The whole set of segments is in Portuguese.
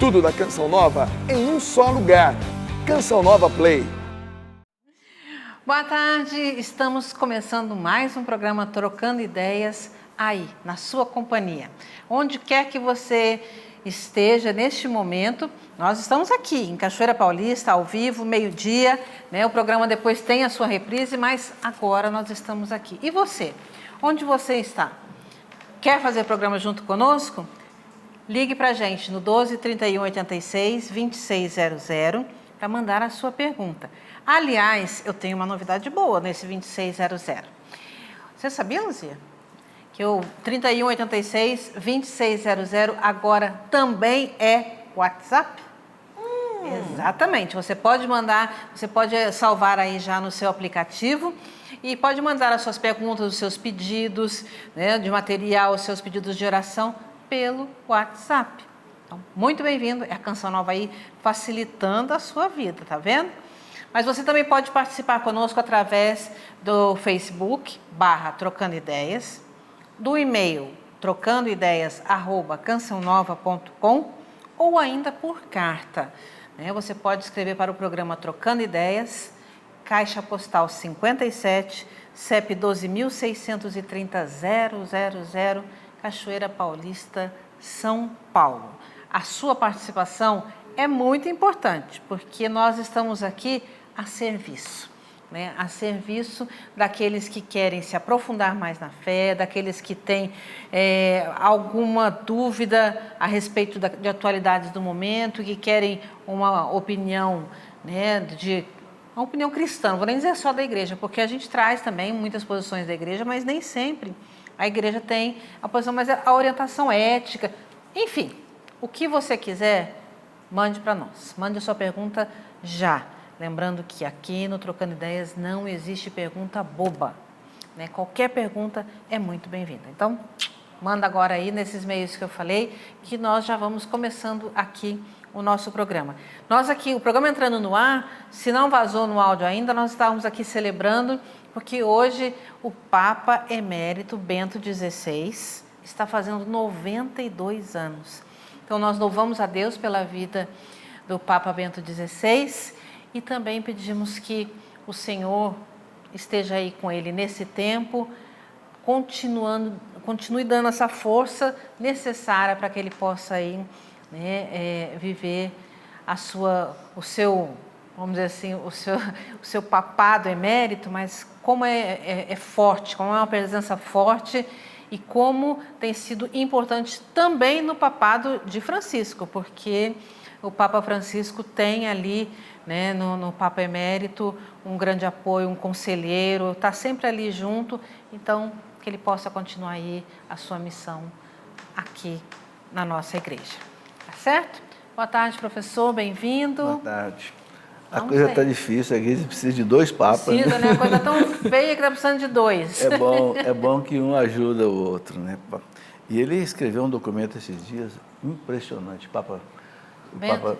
Tudo da Canção Nova em um só lugar. Canção Nova Play. Boa tarde, estamos começando mais um programa Trocando Ideias aí, na sua companhia. Onde quer que você esteja neste momento, nós estamos aqui em Cachoeira Paulista, ao vivo, meio-dia, né? O programa depois tem a sua reprise, mas agora nós estamos aqui. E você? Onde você está? Quer fazer programa junto conosco? Ligue para a gente no 12 31 86 2600 para mandar a sua pergunta. Aliás, eu tenho uma novidade boa nesse 2600. Você sabia, Luzia? Que o 31 86 2600 agora também é WhatsApp? Exatamente. Você pode mandar, você pode salvar aí já no seu aplicativo e pode mandar as suas perguntas, os seus pedidos, né, de material, os seus pedidos de oração pelo WhatsApp. Então, muito bem-vindo. É a Canção Nova aí facilitando a sua vida, tá vendo? Mas você também pode participar conosco através do Facebook, /Trocando Ideias, do e-mail trocandoideias@cançãonova.com ou ainda por carta. Né? Você pode escrever para o programa Trocando Ideias, Caixa Postal 57, CEP 12.630.000, Cachoeira Paulista, São Paulo. A sua participação é muito importante, porque nós estamos aqui a serviço. Né, a serviço daqueles que querem se aprofundar mais na fé, daqueles que têm alguma dúvida a respeito de atualidades do momento, que querem uma opinião, né, uma opinião cristã, não vou nem dizer só da igreja, porque a gente traz também muitas posições da igreja, mas nem sempre a igreja tem a posição, mas a orientação ética, enfim, o que você quiser, mande para nós, mande a sua pergunta já. Lembrando que aqui no Trocando Ideias não existe pergunta boba, né? Qualquer pergunta é muito bem-vinda. Então, manda agora aí nesses meios que eu falei, que nós já vamos começando aqui o nosso programa. Nós aqui, o programa entrando no ar, se não vazou no áudio ainda, nós estávamos aqui celebrando, porque hoje o Papa Emérito Bento XVI está fazendo 92 anos. Então, nós louvamos a Deus pela vida do Papa Bento XVI, e também pedimos que o Senhor esteja aí com ele nesse tempo, continue dando essa força necessária para que ele possa aí, né, viver o seu, vamos dizer assim, o seu papado emérito, mas como é forte, como é uma presença forte e como tem sido importante também no papado de Francisco, porque o Papa Francisco tem ali, né, no Papa Emérito, um grande apoio, um conselheiro, está sempre ali junto, então que ele possa continuar aí a sua missão aqui na nossa igreja. Tá certo? Boa tarde, professor, bem-vindo. Boa tarde. A coisa está difícil, a igreja precisa de 2 papas. Precisa, né? A coisa tão feia que está precisando de 2. É bom que um ajuda o outro, né? E ele escreveu um documento esses dias impressionante, o Papa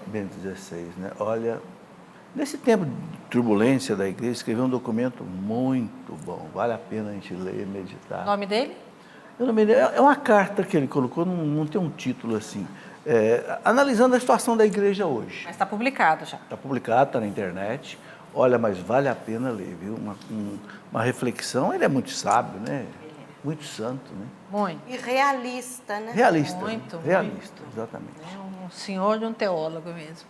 Bento XVI, né? Olha, nesse tempo de turbulência da igreja, escreveu um documento muito bom, vale a pena a gente ler, meditar. O nome dele? O nome dele é uma carta que ele colocou, não tem um título assim, analisando a situação da igreja hoje. Mas está publicado já. Está publicado, está na internet. Olha, mas vale a pena ler, viu? Uma reflexão, ele é muito sábio, né? Muito santo, né? Muito. E realista, né? Realista. Muito. Realista, exatamente. É um senhor de um teólogo mesmo.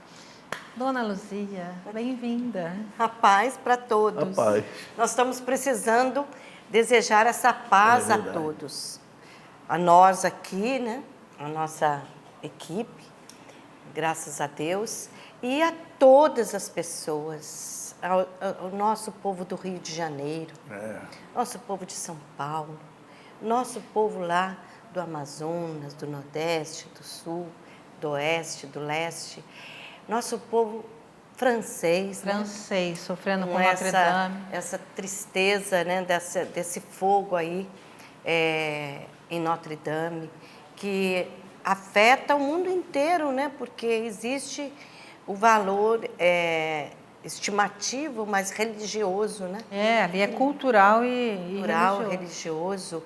Dona Luzia, bem-vinda. A paz para todos. A paz. Nós estamos precisando desejar essa paz a todos. A nós aqui, né? A nossa equipe, graças a Deus, e a todas as pessoas, ao nosso povo do Rio de Janeiro, nosso povo de São Paulo, nosso povo lá do Amazonas, do Nordeste, do Sul, do Oeste, do Leste, nosso povo francês, sofrendo com Notre Dame. Essa tristeza, né, desse fogo aí em Notre Dame, que afeta o mundo inteiro, né, porque existe o valor estimativo, mas religioso, né? Ali é cultural e religioso.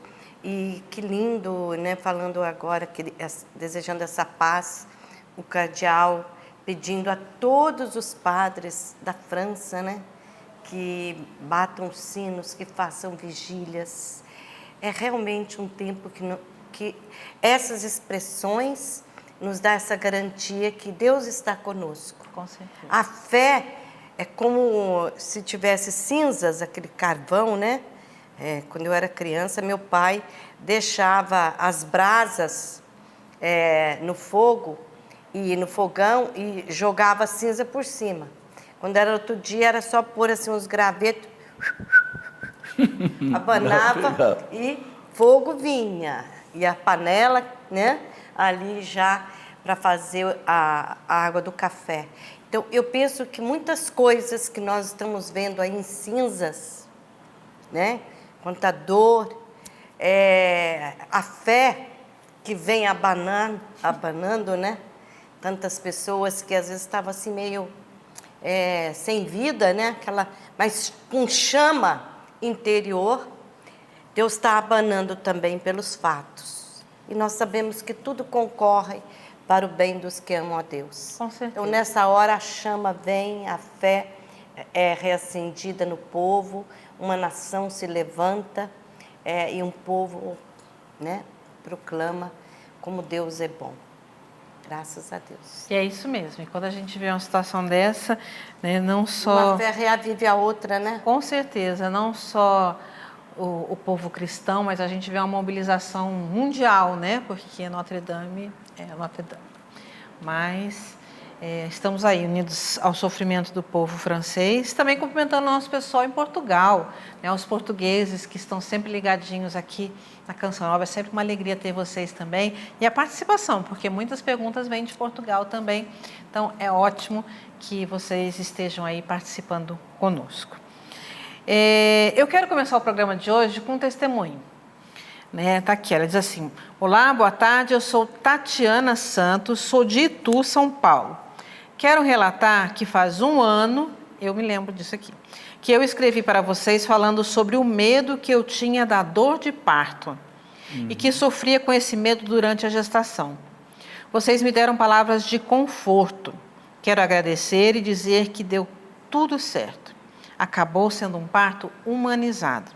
E que lindo, né, falando agora, desejando essa paz o cardeal pedindo a todos os padres da França, né, que batam sinos, que façam vigílias. É realmente um tempo que essas expressões nos dá essa garantia que Deus está conosco. Com certeza. A fé é como se tivesse cinzas, aquele carvão, né? Quando eu era criança, meu pai deixava as brasas no fogo e no fogão e jogava cinza por cima. Quando era outro dia, era só pôr assim uns gravetos, abanava e fogo vinha. E a panela, né, ali já para fazer a água do café. Então, eu penso que muitas coisas que nós estamos vendo aí em cinzas, né, quanta dor, a fé que vem abanando, né, tantas pessoas que às vezes estavam assim meio sem vida, né, mas com chama interior, Deus está abanando também pelos fatos. E nós sabemos que tudo concorre para o bem dos que amam a Deus. Com certeza. Então, nessa hora, a chama vem, a fé é reacendida no povo, uma nação se levanta e um povo, né, proclama como Deus é bom. Graças a Deus. E é isso mesmo. E quando a gente vê uma situação dessa, né, não só... Uma fé reavive a outra, né? Com certeza, não só o povo cristão, mas a gente vê uma mobilização mundial, né? Porque Notre Dame é Notre Dame. Mas estamos aí unidos ao sofrimento do povo francês, também cumprimentando o nosso pessoal em Portugal, né? Os portugueses que estão sempre ligadinhos aqui na Canção Nova. É sempre uma alegria ter vocês também. E a participação, porque muitas perguntas vêm de Portugal também. Então, é ótimo que vocês estejam aí participando conosco. Eu quero começar o programa de hoje com um testemunho. Tá aqui, ela diz assim: olá, boa tarde, eu sou Tatiana Santos, sou de Itu, São Paulo. Quero relatar que faz um ano, eu me lembro disso aqui, que eu escrevi para vocês falando sobre o medo que eu tinha da dor de parto e que sofria com esse medo durante a gestação. Vocês me deram palavras de conforto. Quero agradecer e dizer que deu tudo certo. Acabou sendo um parto humanizado.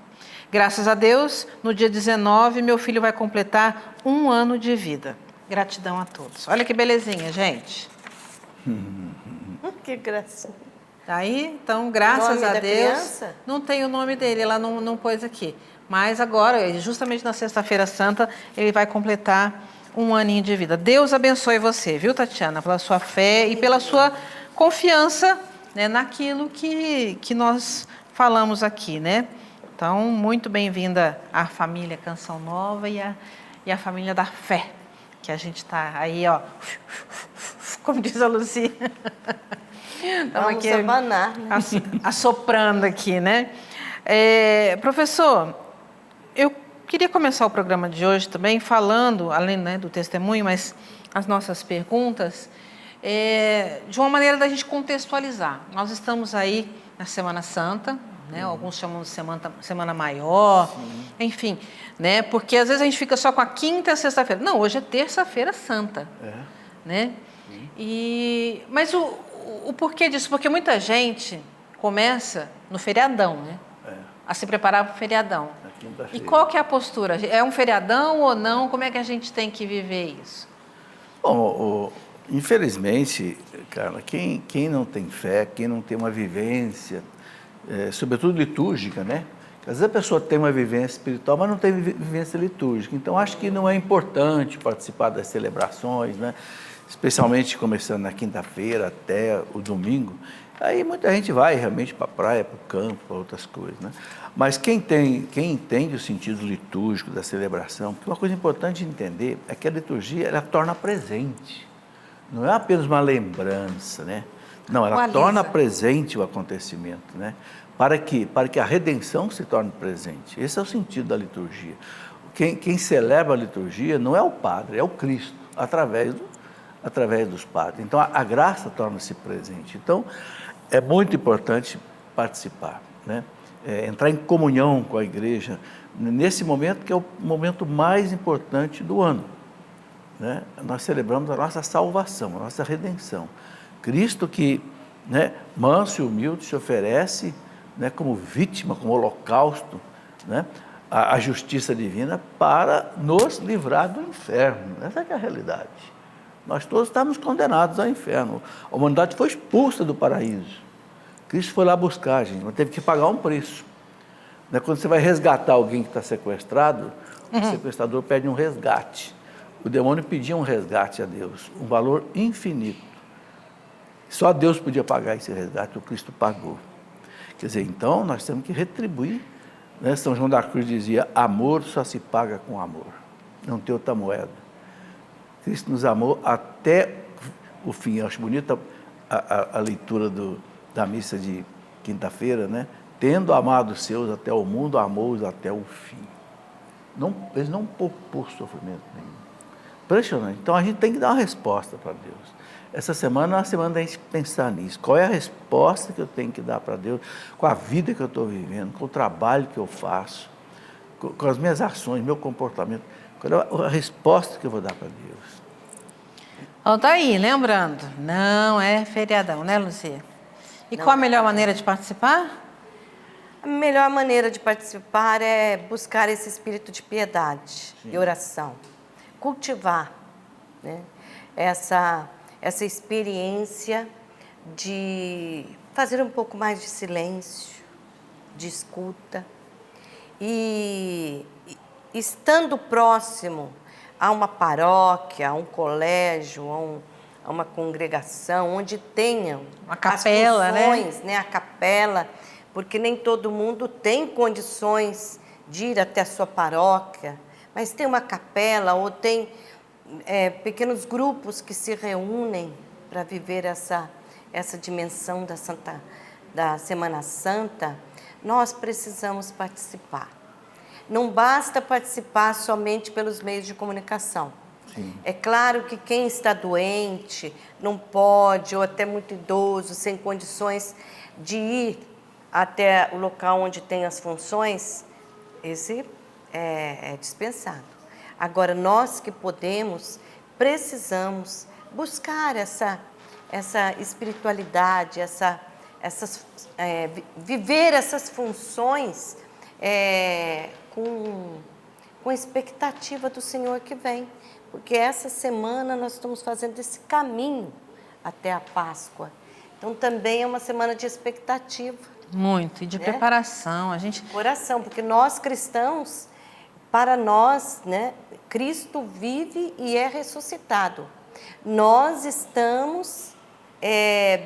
Graças a Deus, no dia 19, meu filho vai completar 1 ano de vida. Gratidão a todos. Olha que belezinha, gente. Que graça. Aí, então, graças a Deus. Criança? Não tem o nome dele, ela não pôs aqui. Mas agora, justamente na Sexta-feira Santa, ele vai completar 1 aninho de vida. Deus abençoe você, viu, Tatiana? Pela sua fé e pela sua confiança, né, naquilo que nós falamos aqui, né? Então, muito bem-vinda à família Canção Nova e à família da fé, que a gente está aí, ó, como diz a Lucia. Vamos aqui abanar, né? Assoprando aqui, né? Professor, eu queria começar o programa de hoje também falando, além, né, do testemunho, mas as nossas perguntas, de uma maneira da gente contextualizar. Nós estamos aí na Semana Santa, né? Alguns chamam de semana maior, sim, enfim, né? Porque às vezes a gente fica só com a quinta e a sexta-feira. Não, hoje é terça-feira santa, né? Mas o porquê disso? Porque muita gente começa no feriadão, né? A se preparar para o feriadão. E qual que é a postura? É um feriadão ou não? Como é que a gente tem que viver isso? Bom, infelizmente, Carla, quem não tem fé, quem não tem uma vivência, sobretudo litúrgica, né? Às vezes a pessoa tem uma vivência espiritual, mas não tem vivência litúrgica. Então, acho que não é importante participar das celebrações, né? Especialmente começando na quinta-feira até o domingo. Aí muita gente vai realmente para a praia, para o campo, para outras coisas, né? Mas quem entende o sentido litúrgico da celebração, porque uma coisa importante de entender é que a liturgia, ela torna presente. Não é apenas uma lembrança, né? Não, ela torna presente o acontecimento, né? Para que a redenção se torne presente. Esse é o sentido da liturgia. Quem celebra a liturgia não é o padre, é o Cristo, através dos padres. Então, a graça torna-se presente. Então, é muito importante participar, né? Entrar em comunhão com a igreja nesse momento, que é o momento mais importante do ano. né, nós celebramos a nossa salvação, a nossa redenção. Cristo que, né, manso e humilde, se oferece, né, como vítima, como holocausto, né, a justiça divina para nos livrar do inferno. Essa é a realidade. Nós todos estamos condenados ao inferno. A humanidade foi expulsa do paraíso. Cristo foi lá buscar a gente, mas teve que pagar um preço. Né? Quando você vai resgatar alguém que está sequestrado, o sequestrador pede um resgate. O demônio pedia um resgate a Deus, um valor infinito. Só Deus podia pagar esse resgate, o Cristo pagou. Quer dizer, então, nós temos que retribuir. Né? São João da Cruz dizia, amor só se paga com amor, não tem outra moeda. Cristo nos amou até o fim. Eu acho bonita a leitura da missa de quinta-feira, né? Tendo amado os seus até o mundo, amou-os até o fim. Ele não poupou sofrimento nenhum. Impressionante. Então, a gente tem que dar uma resposta para Deus. Essa semana é uma semana da gente pensar nisso. Qual é a resposta que eu tenho que dar para Deus, com a vida que eu estou vivendo, com o trabalho que eu faço, com as minhas ações, meu comportamento. Qual é a resposta que eu vou dar para Deus? Então tá aí, lembrando, não é feriadão, né, Luzia? E qual a melhor maneira de participar? A melhor maneira de participar é buscar esse espírito de piedade e oração. Cultivar, né, essa experiência de fazer um pouco mais de silêncio, de escuta. E estando próximo a uma paróquia, a um colégio, a uma congregação, onde tenham uma capela, as funções, né? A capela, porque nem todo mundo tem condições de ir até a sua paróquia, mas tem uma capela ou tem pequenos grupos que se reúnem para viver essa dimensão da Semana Santa. Nós precisamos participar. Não basta participar somente pelos meios de comunicação. Sim. É claro que quem está doente, não pode, ou até muito idoso, sem condições de ir até o local onde tem as funções, esse é dispensado. Agora, nós que podemos, precisamos buscar essa espiritualidade, viver essas funções com expectativa do Senhor que vem. Porque essa semana nós estamos fazendo esse caminho até a Páscoa. Então, também é uma semana de expectativa. Muito, e de preparação. Coração, porque nós cristãos, para nós, né, Cristo vive e é ressuscitado. Nós estamos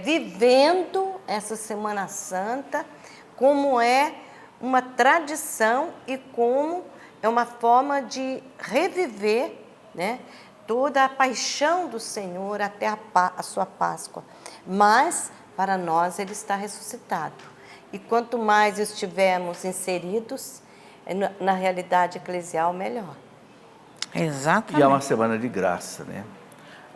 vivendo essa Semana Santa como é uma tradição e como é uma forma de reviver, né, toda a paixão do Senhor até a sua Páscoa. Mas, para nós, Ele está ressuscitado. E quanto mais estivermos inseridos na realidade eclesial, melhor. Exatamente. E é uma semana de graça, né?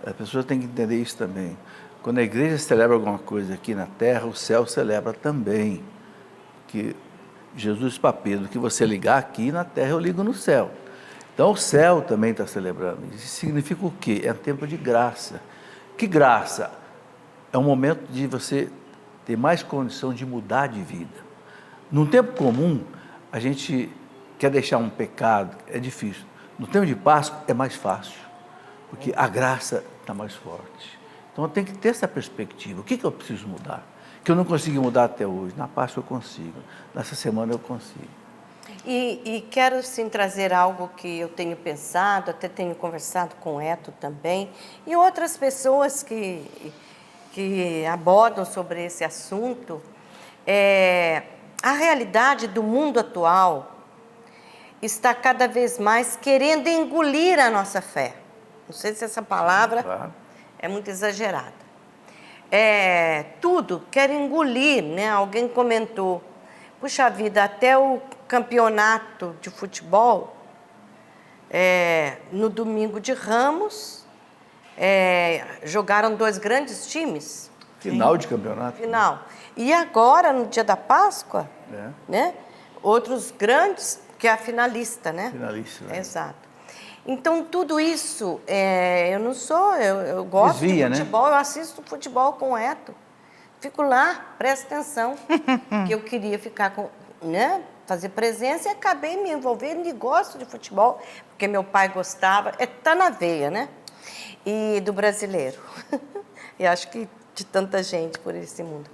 As pessoas têm que entender isso também. Quando a igreja celebra alguma coisa aqui na terra, o céu celebra também. Que Jesus para Pedro, que você ligar aqui na terra, eu ligo no céu. Então o céu também está celebrando. Isso significa o quê? É um tempo de graça. Que graça? É um momento de você ter mais condição de mudar de vida. Num tempo comum, a gente quer deixar um pecado, é difícil. No tempo de Páscoa é mais fácil, porque a graça está mais forte. Então eu tenho que ter essa perspectiva. O que eu preciso mudar? Que eu não consegui mudar até hoje. Na Páscoa eu consigo. Nessa semana eu consigo. E quero sim trazer algo que eu tenho pensado, até tenho conversado com o Eto também, e outras pessoas que abordam sobre esse assunto. A realidade do mundo atual está cada vez mais querendo engolir a nossa fé. Não sei se essa palavra é muito exagerada. Tudo quer engolir, né? Alguém comentou, puxa vida, até o campeonato de futebol, no domingo de Ramos, jogaram 2 grandes times. Final de campeonato. Final. E agora, no dia da Páscoa, né? Outros grandes, que é a finalista, né? Finalista. Né? Exato. Então, tudo isso, eu não sou, eu gosto Desvia, de futebol, eu assisto futebol com o Eto. Fico lá, presta atenção, que eu queria ficar com, né, fazer presença e acabei me envolvendo e gosto de futebol, porque meu pai gostava, tá na veia, né? E do brasileiro. E acho que de tanta gente por esse mundo.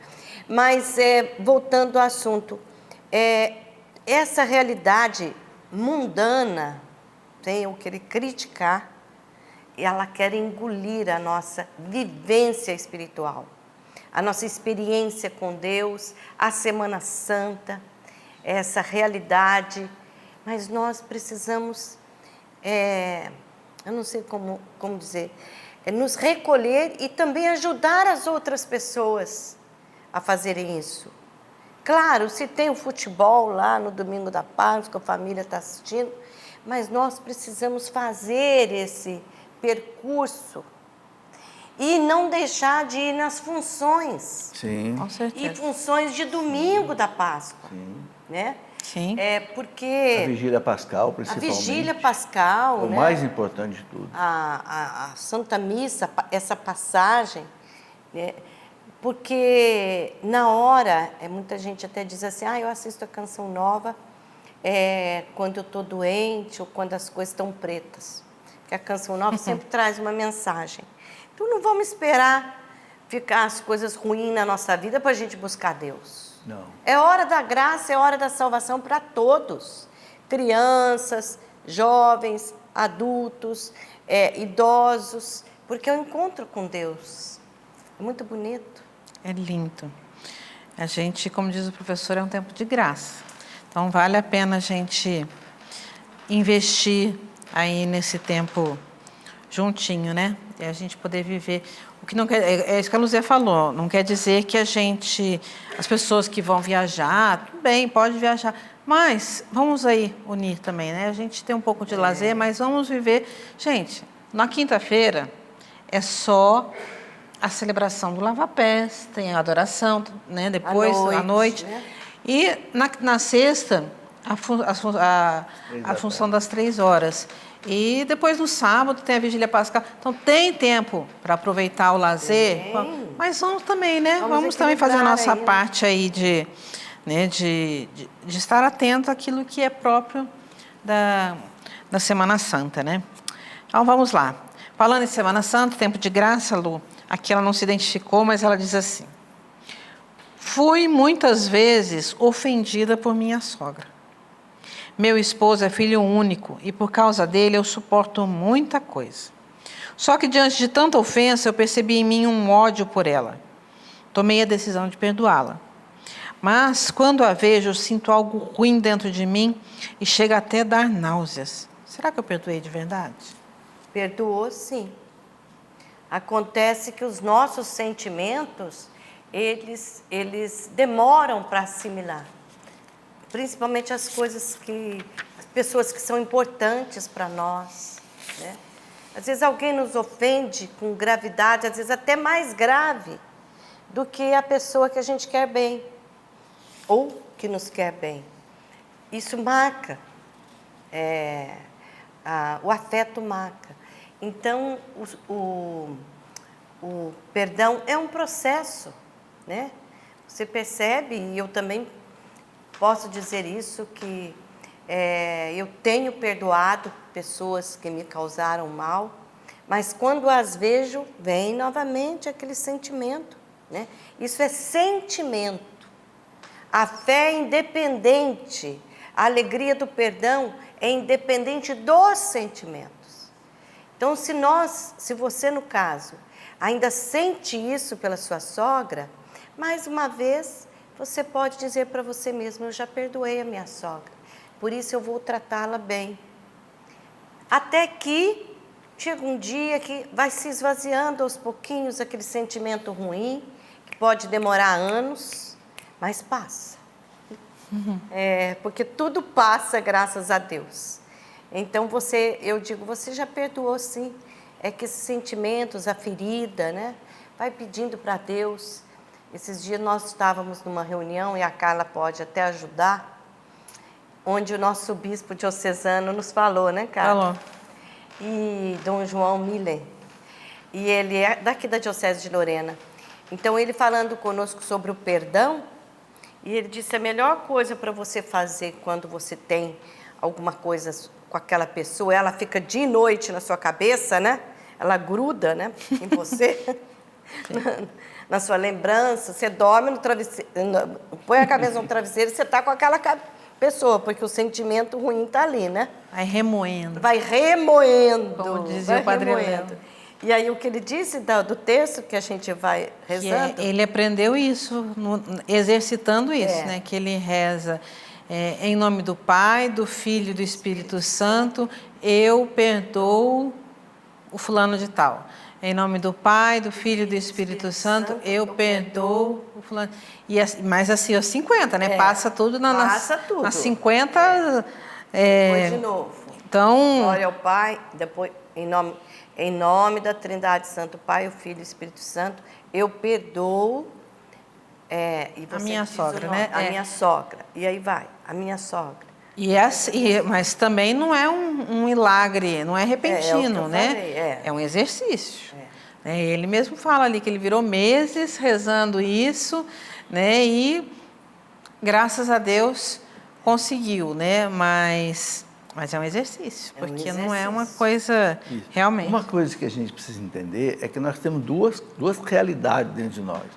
Mas, voltando ao assunto, essa realidade mundana, sem eu querer criticar, ela quer engolir a nossa vivência espiritual, a nossa experiência com Deus, a Semana Santa, essa realidade. Mas nós precisamos, eu não sei como dizer, nos recolher e também ajudar as outras pessoas a fazerem isso. Claro, se tem o futebol lá no Domingo da Páscoa, a família está assistindo, mas nós precisamos fazer esse percurso e não deixar de ir nas funções. Sim. Com certeza. E funções de Domingo da Páscoa. Sim. Né? Sim. Porque A vigília pascal, a principalmente. vigília pascal, É o né? mais importante de tudo. A Santa Missa, essa passagem, né? Porque na hora, muita gente até diz assim, eu assisto a Canção Nova quando eu estou doente ou quando as coisas estão pretas. Porque a Canção Nova sempre traz uma mensagem. Então não vamos esperar ficar as coisas ruins na nossa vida para a gente buscar Deus. Não. É hora da graça, é hora da salvação para todos. Crianças, jovens, adultos, idosos, porque é o encontro com Deus. É muito bonito. É lindo. A gente, como diz o professor, é um tempo de graça. Então, vale a pena a gente investir aí nesse tempo juntinho, né? E a gente poder viver. O que não quer, é isso que a Luzia falou, não quer dizer que as pessoas que vão viajar, tudo bem, pode viajar, mas vamos aí unir também, né? A gente tem um pouco de lazer, mas vamos viver. Gente, na quinta-feira é só a celebração do lava-pés, tem a adoração, né? Depois, à noite. Né? E na sexta, a função das 3 horas. E depois no sábado tem a vigília pascal. Então tem tempo para aproveitar o lazer. Mas vamos também, né? Vamos também fazer a nossa parte aí de estar atento àquilo que é próprio da Semana Santa, né? Então vamos lá. Falando em Semana Santa, tempo de graça, Lu, aqui ela não se identificou, mas ela diz assim: fui muitas vezes ofendida por minha sogra. Meu esposo é filho único e por causa dele eu suporto muita coisa. Só que diante de tanta ofensa eu percebi em mim um ódio por ela. Tomei a decisão de perdoá-la. Mas quando a vejo eu sinto algo ruim dentro de mim e chega até a dar náuseas. Será que eu perdoei de verdade? Perdoou, sim. Acontece que os nossos sentimentos, eles demoram para assimilar. Principalmente as pessoas que são importantes para nós, né? Às vezes alguém nos ofende com gravidade, às vezes até mais grave do que a pessoa que a gente quer bem, ou que nos quer bem. Isso marca, o afeto marca. Então, o perdão é um processo, né? Você percebe, e eu também posso dizer isso, que eu tenho perdoado pessoas que me causaram mal, mas quando as vejo, vem novamente aquele sentimento, né? Isso é sentimento. A fé é independente, a alegria do perdão é independente dos sentimentos. Então, se você, no caso, ainda sente isso pela sua sogra, mais uma vez, você pode dizer para você mesmo: eu já perdoei a minha sogra, por isso eu vou tratá-la bem. Até que chega um dia que vai se esvaziando aos pouquinhos aquele sentimento ruim, que pode demorar anos, mas passa. Porque tudo passa, graças a Deus. Então, eu digo, você já perdoou, sim. É que esses sentimentos, a ferida, né? Vai pedindo para Deus. Esses dias nós estávamos numa reunião, e a Carla pode até ajudar, onde o nosso bispo diocesano nos falou, né, Carla? Falou. e Dom João Miller. E ele é daqui da Diocese de Lorena. Então, ele falando conosco sobre o perdão, e ele disse: a melhor coisa para você fazer quando você tem alguma coisa com aquela pessoa, ela fica dia e noite na sua cabeça, né? Ela gruda, né, em você, na sua lembrança. Você dorme no travesseiro, põe a cabeça no travesseiro e você está com aquela pessoa, porque o sentimento ruim está ali, né? Vai remoendo. Vai remoendo. Como dizia o Padre Léo. E aí o que ele disse do texto que a gente vai rezando... Ele aprendeu isso, exercitando isso, né? Que ele reza em nome do Pai, do Filho e do Espírito Santo, eu perdoo o fulano de tal. Em nome do Pai, do Filho e do Espírito Santo, eu perdoo o fulano. Mas assim, os 50, né? Passa tudo nas 50... Depois de novo. Então... Glória ao Pai, depois em nome da Trindade Santo Pai, o Filho e o Espírito Santo, eu perdoo... e você a minha sogra, né? A minha sogra. E aí vai, a minha sogra. Mas também não é um milagre, não é repentino, né? Falei, é um exercício. Ele mesmo fala ali que ele virou meses rezando isso, né? E graças a Deus conseguiu, né? Mas é um exercício, porque não é uma coisa realmente. Uma coisa que a gente precisa entender é que nós temos duas realidades dentro de nós: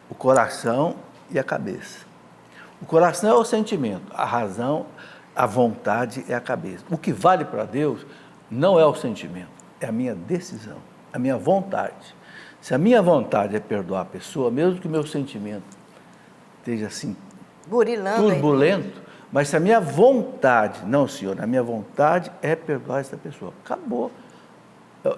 o coração e a cabeça. O coração é o sentimento, a razão, a vontade é a cabeça. O que vale para Deus não é o sentimento, é a minha decisão, a minha vontade. Se a minha vontade é perdoar a pessoa, mesmo que o meu sentimento esteja assim, burilando, turbulento, mas se a minha vontade, não, senhor, a minha vontade é perdoar essa pessoa, acabou.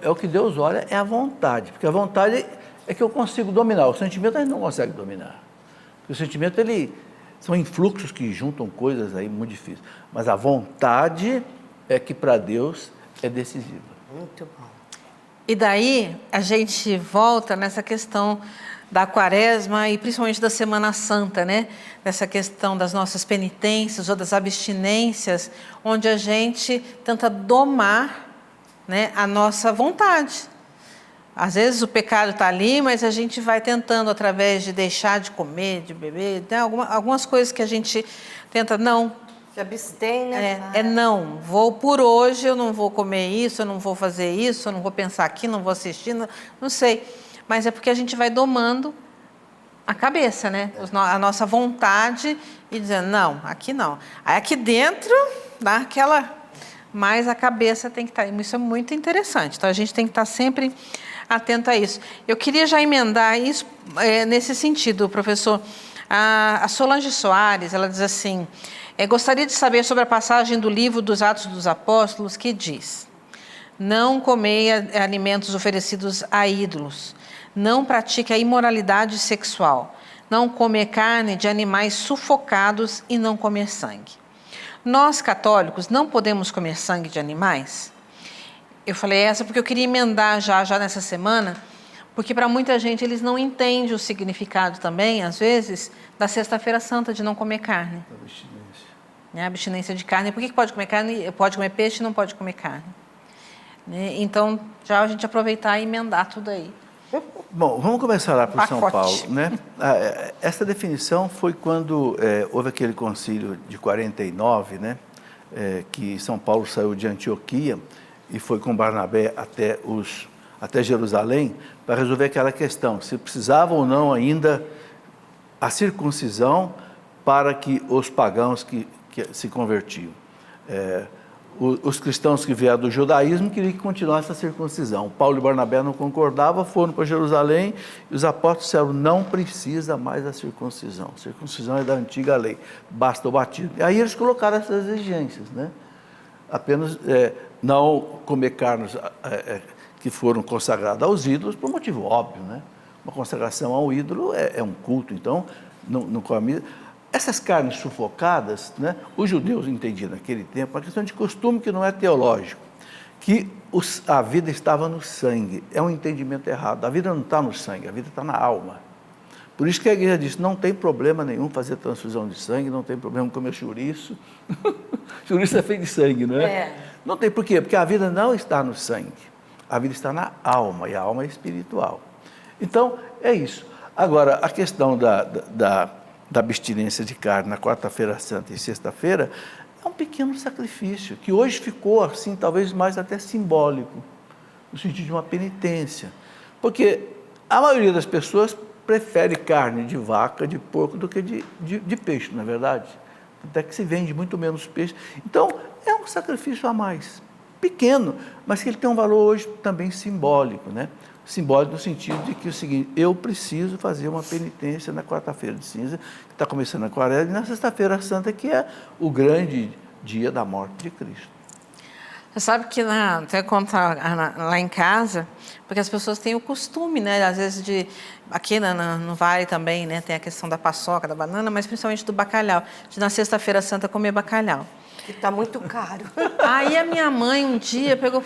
É o que Deus olha, é a vontade, porque a vontade é que eu consigo dominar, o sentimento a gente não consegue dominar. Porque o sentimento, são influxos que juntam coisas aí muito difíceis. Mas a vontade é que para Deus é decisiva. Muito bom. E daí a gente volta nessa questão da Quaresma e principalmente da Semana Santa, né? Nessa questão das nossas penitências ou das abstinências, onde a gente tenta domar, né, a nossa vontade. Às vezes o pecado está ali, mas a gente vai tentando, através de deixar de comer, de beber, né? Algumas coisas que a gente tenta, não. Se abstém, né? Não, por hoje eu não vou comer isso, eu não vou fazer isso, eu não vou pensar aqui, não vou assistir, não sei. Mas é porque a gente vai domando a cabeça, né? A nossa vontade e dizendo, não, aqui não. Aí aqui dentro dá aquela... Mas a cabeça tem que estar... Isso é muito interessante, então a gente tem que estar sempre atento a isso. Eu queria já emendar isso nesse sentido, professor. A Solange Soares, ela diz assim, gostaria de saber sobre a passagem do livro dos Atos dos Apóstolos que diz: não comei alimentos oferecidos a ídolos, não pratique a imoralidade sexual, não comer carne de animais sufocados e não comer sangue. Nós, católicos, não podemos comer sangue de animais? Eu falei essa porque eu queria emendar já nessa semana, porque para muita gente eles não entendem o significado também, às vezes, da Sexta-feira Santa de não comer carne. Abstinência. Né? Abstinência de carne. Por que pode comer carne? Pode comer peixe e não pode comer carne. Né? Então, já a gente aproveitar e emendar tudo aí. Bom, vamos começar lá por São Pacote. Paulo, né? Essa definição foi quando houve aquele concílio de 49, né? Que São Paulo saiu de Antioquia e foi com Barnabé até Jerusalém para resolver aquela questão, se precisava ou não ainda a circuncisão para que os pagãos que se convertiam. Os cristãos que vieram do judaísmo queriam que continuasse a circuncisão. Paulo e Barnabé não concordavam, foram para Jerusalém e os apóstolos disseram, não precisa mais a circuncisão. A circuncisão é da antiga lei, basta o batismo. E aí eles colocaram essas exigências, né? Apenas não comer carnes que foram consagradas aos ídolos, por motivo óbvio, né? Uma consagração ao ídolo é um culto, então não come. Essas carnes sufocadas, né, os judeus entendiam naquele tempo, uma questão de costume que não é teológico, que a vida estava no sangue. É um entendimento errado. A vida não está no sangue, a vida está na alma. Por isso que a igreja diz, não tem problema nenhum fazer transfusão de sangue, não tem problema comer chouriço. Chouriço é feito de sangue, não é? É. Não tem, por quê? Porque a vida não está no sangue, a vida está na alma, e a alma é espiritual. Então, é isso. Agora, a questão da abstinência de carne na quarta-feira santa e sexta-feira é um pequeno sacrifício, que hoje ficou, assim, talvez mais até simbólico, no sentido de uma penitência. Porque a maioria das pessoas prefere carne de vaca, de porco, do que de peixe, não é verdade? Até que se vende muito menos peixe. Então, é um sacrifício a mais, pequeno, mas que ele tem um valor hoje também simbólico, né? Simbólico no sentido de que o seguinte, eu preciso fazer uma penitência na quarta-feira de cinza, que está começando a quaresma, e na sexta-feira santa, que é o grande dia da morte de Cristo. Você sabe que até contar lá em casa, porque as pessoas têm o costume, né, às vezes aqui no Vale também, né, tem a questão da paçoca, da banana, mas principalmente do bacalhau, de na sexta-feira santa comer bacalhau. Que está muito caro. Aí a minha mãe um dia pegou,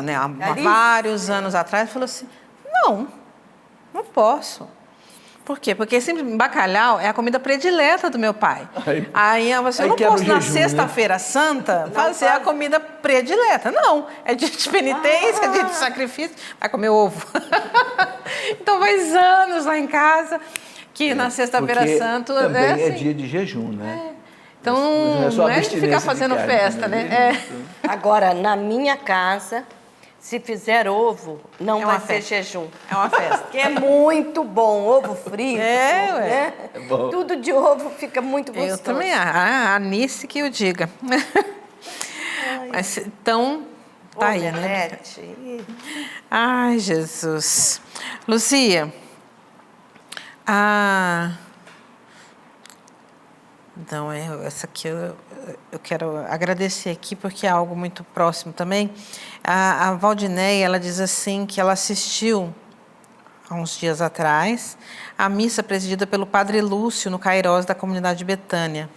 né, há vários anos atrás, falou assim, não posso. Por quê? Porque sempre bacalhau é a comida predileta do meu pai. Aí eu não posso na sexta-feira santa fazer a comida predileta. Não, é dia de penitência, é dia de sacrifício, vai comer ovo. Então faz anos lá em casa que na sexta-feira santa também assim, é dia de jejum, né? Então não é de ficar fazendo festa, né? Agora, na minha casa, se fizer ovo, não vai ser jejum. É uma festa. Que é muito bom, ovo frito. Né? É bom. Tudo de ovo fica muito gostoso. Eu também, a Anice que o diga. Mas, então, tá aí, né? Ai, Jesus. Luzia, então, essa aqui eu quero agradecer aqui, porque é algo muito próximo também. A Valdineia, ela diz assim, que ela assistiu, há uns dias atrás, a missa presidida pelo Padre Lúcio, no Cairós da comunidade de Betânia.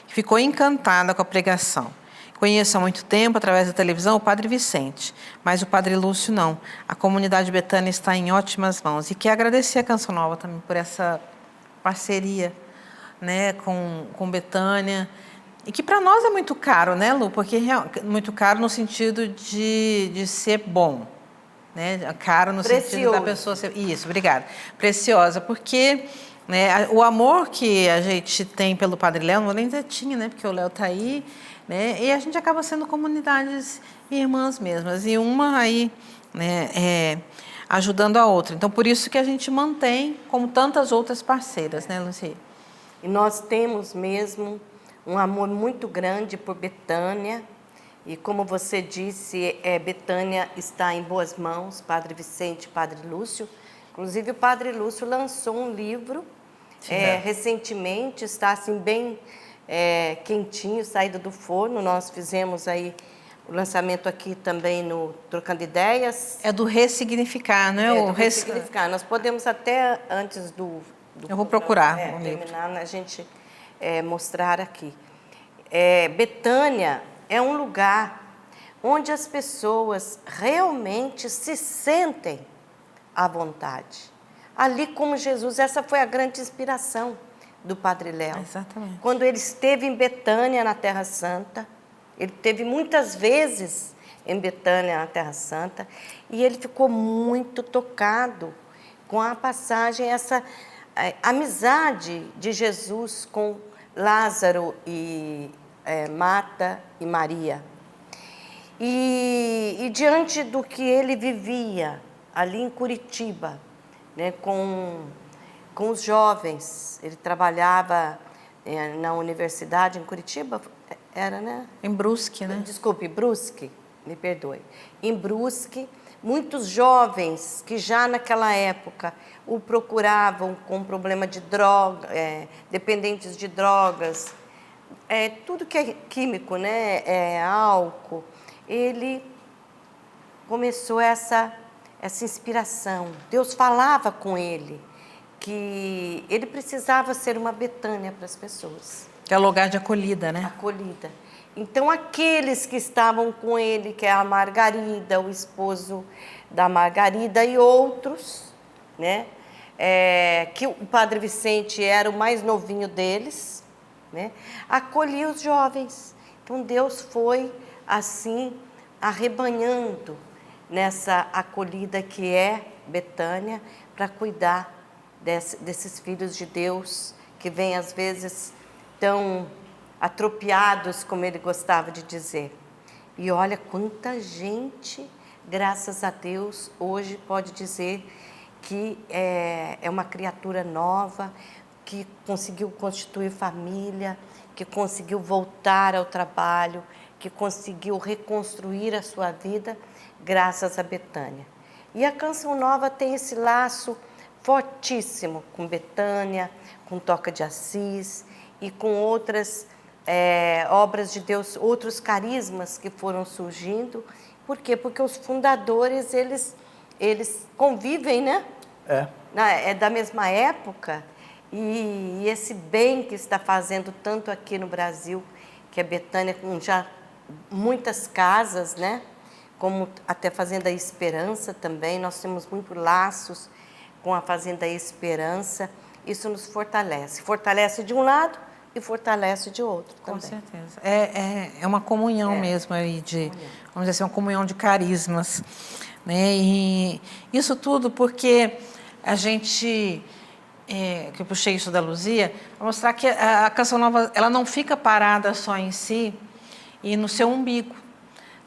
Ficou encantada com a pregação. Conheço há muito tempo, através da televisão, o Padre Vicente, mas o Padre Lúcio não. A comunidade de Betânia está em ótimas mãos. E quero agradecer a Canção Nova também por essa parceria, né, com Betânia, e que para nós é muito caro, né, Lu? Porque é muito caro no sentido de ser bom, né? Caro no sentido da pessoa ser... Isso, obrigada. Preciosa, porque, né, o amor que a gente tem pelo Padre Léo, eu nem já tinha, né, porque o Léo está aí, né, e a gente acaba sendo comunidades irmãs mesmas, e uma aí, né, ajudando a outra. Então, por isso que a gente mantém, como tantas outras parceiras, né, Lucia? E nós temos mesmo um amor muito grande por Betânia. E como você disse, Betânia está em boas mãos, Padre Vicente e Padre Lúcio. Inclusive, o Padre Lúcio lançou um livro recentemente, está assim bem quentinho, saído do forno. Nós fizemos aí o lançamento aqui também no Trocando Ideias. É do Ressignificar, não é? Do Ressignificar. Nós podemos até, antes do eu vou procurar terminar, a gente mostrar aqui. Betânia é um lugar onde as pessoas realmente se sentem à vontade. Ali como Jesus, essa foi a grande inspiração do Padre Léo. Exatamente. Quando ele esteve em Betânia, na Terra Santa, ele esteve muitas vezes em Betânia, na Terra Santa, e ele ficou muito tocado com a passagem, essa amizade de Jesus com Lázaro e Marta e Maria. E diante do que ele vivia ali em Curitiba, né, com os jovens, ele trabalhava na universidade em Curitiba, era, né? Em Brusque, né? Desculpe, Brusque, me perdoe. Em Brusque, muitos jovens que já naquela época o procuravam com problema de droga, dependentes de drogas, tudo que é químico, né? Álcool. Ele começou essa inspiração. Deus falava com ele que ele precisava ser uma Betânia para as pessoas. Que é o lugar de acolhida, né? Acolhida. Então, aqueles que estavam com ele, que é a Margarida, o esposo da Margarida e outros, né? que o Padre Vicente era o mais novinho deles, né? Acolhia os jovens. Então Deus foi assim arrebanhando nessa acolhida que é Betânia, para cuidar desses filhos de Deus que vêm às vezes tão atropiados, como ele gostava de dizer. E olha quanta gente, graças a Deus, hoje pode dizer que é uma criatura nova, que conseguiu constituir família, que conseguiu voltar ao trabalho, que conseguiu reconstruir a sua vida, graças a Betânia. E a Canção Nova tem esse laço fortíssimo com Betânia, com Toca de Assis e com outras obras de Deus, outros carismas que foram surgindo. Por quê? Porque os fundadores, eles convivem, né? É da mesma época, e esse bem que está fazendo tanto aqui no Brasil, que é Betânia, com já muitas casas, né? Como até a Fazenda Esperança também, nós temos muitos laços com a Fazenda Esperança, isso nos fortalece. Fortalece de um lado e fortalece de outro também. Com certeza. É uma comunhão mesmo aí vamos dizer assim, uma comunhão de carismas, né? E isso tudo porque a gente, que eu puxei isso da Luzia, para mostrar que a Canção Nova, ela não fica parada só em si e no seu umbigo,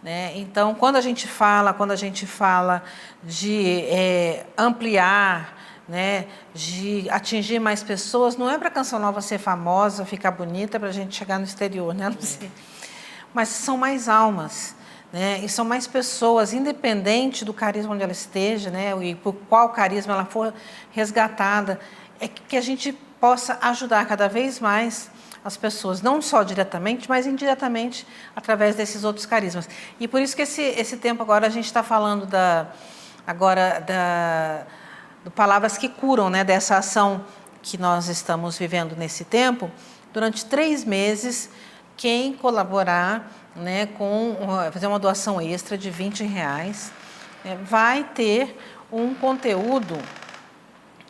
né? Então, quando a gente fala de ampliar, né, de atingir mais pessoas, não é para a Canção Nova ser famosa, ficar bonita, para a gente chegar no exterior, né, Luzia? Mas são mais almas, né, e são mais pessoas, independente do carisma onde ela esteja, né, e por qual carisma ela for resgatada, é que a gente possa ajudar cada vez mais as pessoas, não só diretamente, mas indiretamente, através desses outros carismas. E por isso que esse tempo agora a gente está falando do Palavras que Curam, né, dessa ação que nós estamos vivendo nesse tempo. Durante 3 meses, quem colaborar, né, fazer uma doação extra de R$20, vai ter um conteúdo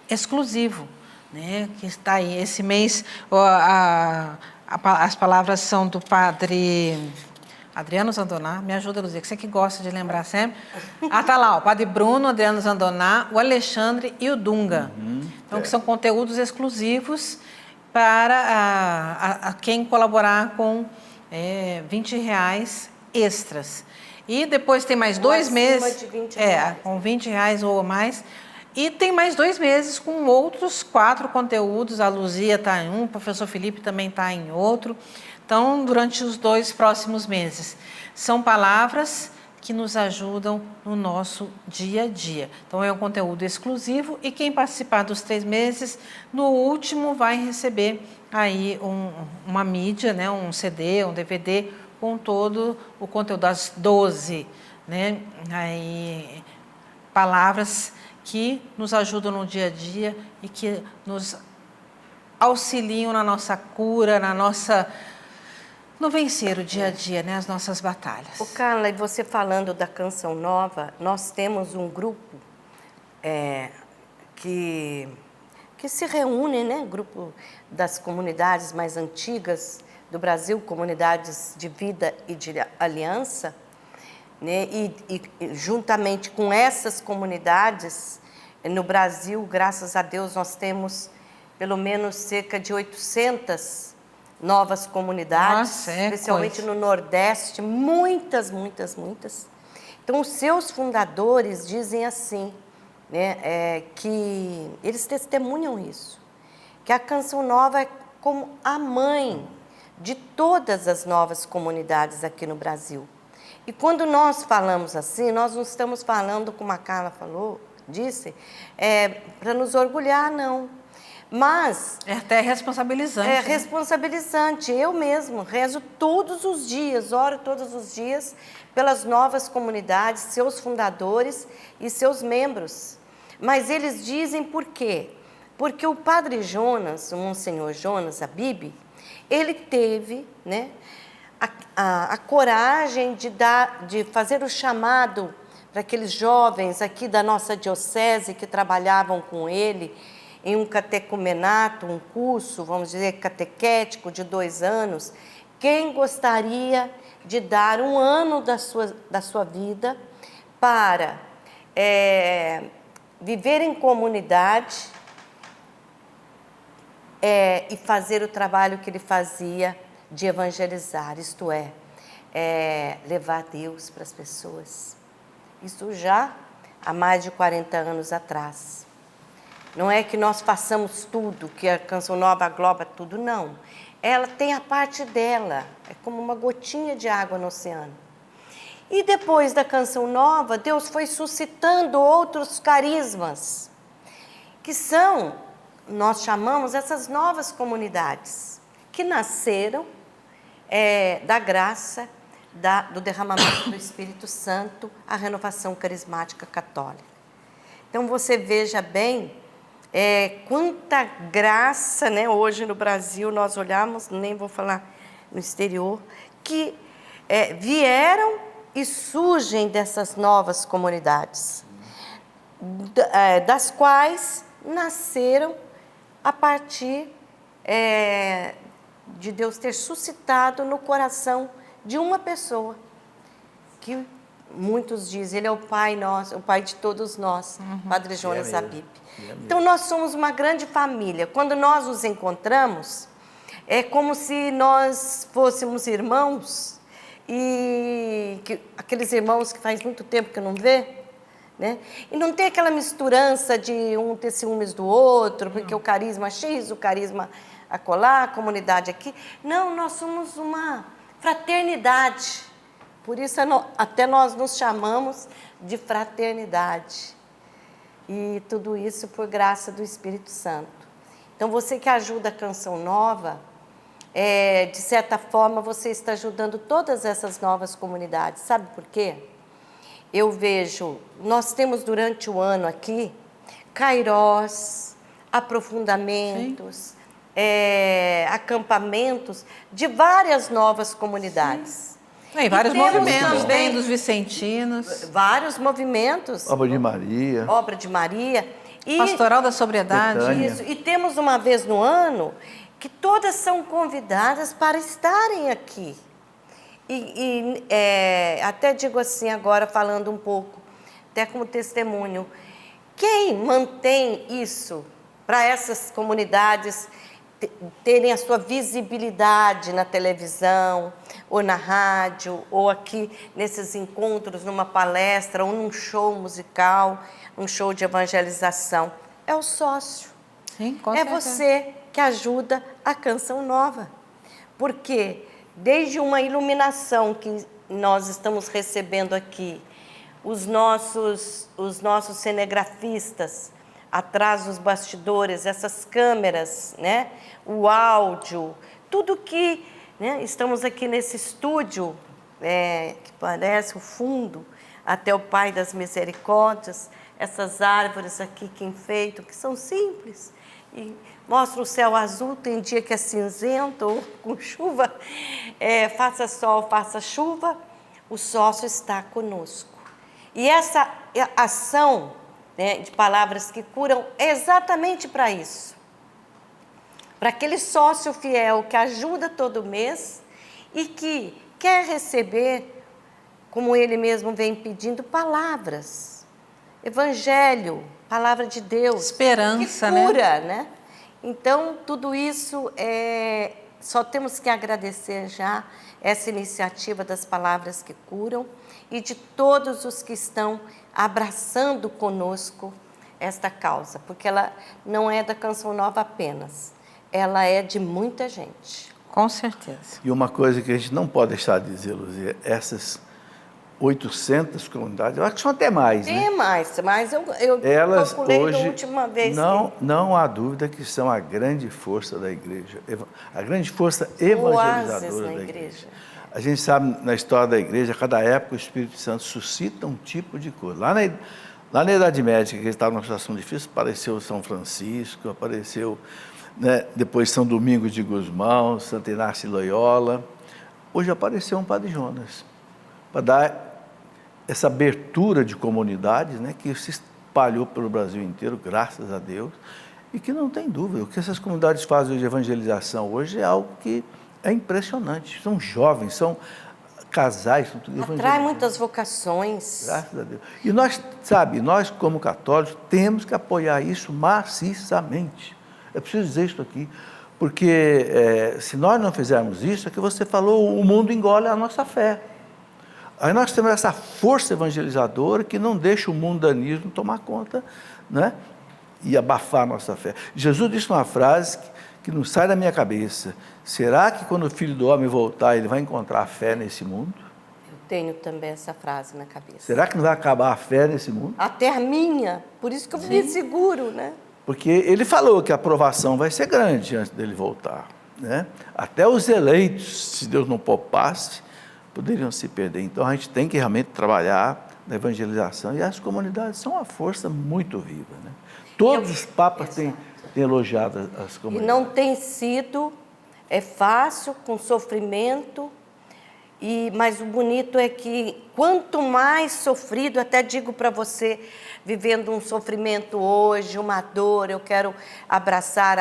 exclusivo, né, que está aí. Esse mês, as palavras são do Padre Adriano Zandoná. Me ajuda, Luzia, que você que gosta de lembrar sempre. Tá lá, o Padre Bruno, Adriano Zandoná, o Alexandre e o Dunga. Então, que são conteúdos exclusivos para quem colaborar com R$20 extras. E depois tem mais 2 meses. De R$20. Com R$20 ou mais. E tem mais 2 meses com outros 4 conteúdos. A Luzia está em um, o professor Felipe também está em outro. Então, durante os 2 próximos meses. São palavras que nos ajudam no nosso dia a dia. Então, é um conteúdo exclusivo e quem participar dos 3 meses, no último vai receber aí uma mídia, né, um CD, um DVD, com todo o conteúdo das 12, né, aí, palavras que nos ajudam no dia a dia e que nos auxiliam na nossa cura, no vencer o dia a dia, né, as nossas batalhas. Ô Carla, e você falando da Canção Nova, nós temos um grupo que se reúne, né, grupo das comunidades mais antigas do Brasil, comunidades de vida e de aliança, né, e juntamente com essas comunidades, no Brasil, graças a Deus, nós temos pelo menos cerca de 800 novas comunidades, especialmente no Nordeste, muitas. Então, os seus fundadores dizem assim, né, que eles testemunham isso, que a Canção Nova é como a mãe de todas as novas comunidades aqui no Brasil. E quando nós falamos assim, nós não estamos falando, como a Carla disse, para nos orgulhar, não. Mas... é até responsabilizante. É responsabilizante. Eu mesmo rezo todos os dias, oro todos os dias pelas novas comunidades, seus fundadores e seus membros. Mas eles dizem por quê? Porque o Padre Jonas, o Monsenhor Jonas Abib, ele teve, né, a coragem de fazer o chamado para aqueles jovens aqui da nossa diocese que trabalhavam com ele em um catecumenato, um curso, vamos dizer, catequético de 2 anos. Quem gostaria de dar 1 ano da sua vida para viver em comunidade e fazer o trabalho que ele fazia de evangelizar, isto é, levar Deus para as pessoas. Isso já há mais de 40 anos atrás. Não é que nós façamos tudo, que a Canção Nova engloba tudo, não. Ela tem a parte dela, é como uma gotinha de água no oceano. E depois da Canção Nova, Deus foi suscitando outros carismas, que são, nós chamamos essas novas comunidades, que nasceram da graça, do derramamento do Espírito Santo, a renovação carismática católica. Então você veja bem quanta graça, né? Hoje no Brasil nós olhamos, nem vou falar no exterior, que vieram e surgem dessas novas comunidades, das quais nasceram a partir de Deus ter suscitado no coração de uma pessoa, que muitos dizem, ele é o Pai nosso, o Pai de todos nós, Padre Jonas Zabib. Então nós somos uma grande família. Quando nós nos encontramos, é como se nós fôssemos irmãos, e aqueles irmãos que faz muito tempo que não vê, né? E não tem aquela misturança de um ter ciúmes do outro, porque o carisma X, o carisma acolá, a comunidade aqui. Não, nós somos uma fraternidade. Por isso até nós nos chamamos de fraternidade. E tudo isso por graça do Espírito Santo. Então você que ajuda a Canção Nova, de certa forma você está ajudando todas essas novas comunidades. Sabe por quê? Eu vejo, nós temos durante o ano aqui, kairós, aprofundamentos, acampamentos de várias novas comunidades. E vários movimentos, também dos vicentinos. Vários movimentos. Obra de Maria. Obra de Maria. E, Pastoral da Sobriedade. Betânia. Isso. E temos uma vez no ano que todas são convidadas para estarem aqui. Até digo assim agora, falando um pouco, até como testemunho, quem mantém isso para essas comunidades terem a sua visibilidade na televisão, ou na rádio, ou aqui nesses encontros, numa palestra, ou num show musical, um show de evangelização, é o sócio. Sim, com É certeza. você que ajuda a Canção Nova. Porque desde uma iluminação que nós estamos recebendo aqui, os nossos cinegrafistas, atrás dos bastidores, essas câmeras, né? O áudio, tudo que, né? Estamos aqui nesse estúdio, que parece o fundo, até o Pai das Misericórdias, essas árvores aqui que enfeitam, que são simples, e mostram o céu azul, tem dia que é cinzento ou com chuva, faça sol, faça chuva, o sócio está conosco. E essa ação, né, de palavras que curam é exatamente para isso. Para aquele sócio fiel que ajuda todo mês e que quer receber, como ele mesmo vem pedindo, palavras. Evangelho, palavra de Deus. Esperança, que cura, né? Então, tudo isso só temos que agradecer já essa iniciativa das palavras que curam e de todos os que estão abraçando conosco esta causa, porque ela não é da Canção Nova apenas, ela é de muita gente. Com certeza. E uma coisa que a gente não pode deixar de dizer, Luzia, essas 800 comunidades, eu acho que são até mais, né? É mais, mas eu Elas calculei hoje, da última vez. não há dúvida que são a grande força da igreja, a grande força Oásis evangelizadora na da igreja. igreja. A gente sabe, na história da igreja, a cada época o Espírito Santo suscita um tipo de coisa. Lá na Idade Média, que eles estavam numa situação difícil, apareceu São Francisco, apareceu, né, depois São Domingos de Gusmão, Santo Inácio de Loyola. Hoje apareceu um Padre Jonas, para dar essa abertura de comunidades, né, que se espalhou pelo Brasil inteiro, graças a Deus, e que não tem dúvida, o que essas comunidades fazem de evangelização hoje é algo que é impressionante. São jovens, são casais, são tudo Atrai muitas vocações. Graças a Deus. E nós, sabe, nós como católicos temos que apoiar isso maciçamente. É preciso dizer isso aqui, porque se nós não fizermos isso, é que você falou, o mundo engole a nossa fé. Aí nós temos essa força evangelizadora que não deixa o mundanismo tomar conta, né? E abafar a nossa fé. Jesus disse uma frase que não sai da minha cabeça. Será que quando o Filho do Homem voltar, ele vai encontrar fé nesse mundo? Eu tenho também essa frase na cabeça. Será que não vai acabar a fé nesse mundo? Até a minha, por isso que eu me seguro, né? Porque ele falou que a aprovação vai ser grande antes dele voltar, né? Até os eleitos, se Deus não poupasse, poderiam se perder. Então, a gente tem que realmente trabalhar na evangelização, e as comunidades são uma força muito viva, né? Todos os papas têm elogiado as comunidades. E não tem sido fácil, com sofrimento, mas o bonito é que quanto mais sofrido, até digo para você, vivendo um sofrimento hoje, uma dor, eu quero abraçar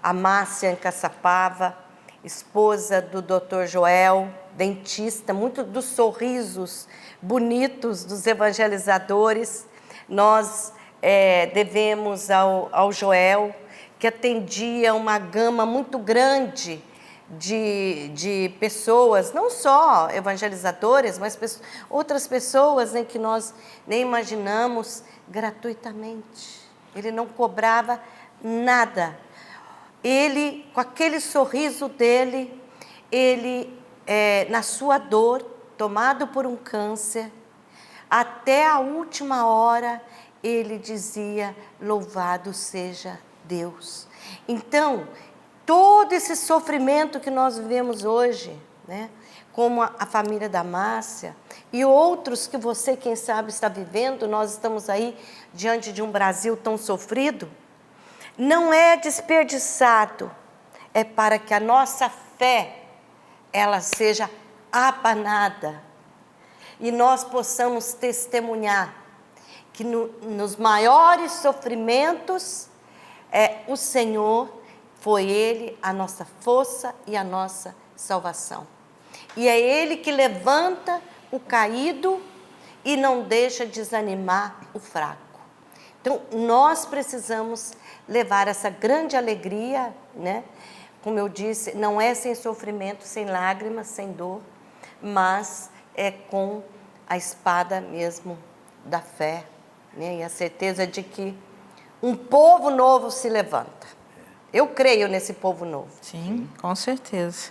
a Márcia em Caçapava, esposa do Dr. Joel, dentista, muito dos sorrisos bonitos dos evangelizadores. Nós devemos ao Joel, que atendia uma gama muito grande de pessoas, não só evangelizadores, mas outras pessoas em que nós nem imaginamos, gratuitamente. Ele não cobrava nada. Ele, com aquele sorriso dele, ele, na sua dor, tomado por um câncer, até a última hora, ele dizia, louvado seja Deus. Então, todo esse sofrimento que nós vivemos hoje, né, como a família da Márcia e outros que você, quem sabe, está vivendo, nós estamos aí diante de um Brasil tão sofrido, não é desperdiçado, é para que a nossa fé, ela seja abanada e nós possamos testemunhar que nos maiores sofrimentos, o Senhor foi Ele a nossa força e a nossa salvação. E é Ele que levanta o caído e não deixa desanimar o fraco. Então, nós precisamos levar essa grande alegria, né? Como eu disse, não é sem sofrimento, sem lágrimas, sem dor, mas é com a espada mesmo da fé, né? E a certeza de que um povo novo se levanta. Eu creio nesse povo novo. Sim, com certeza.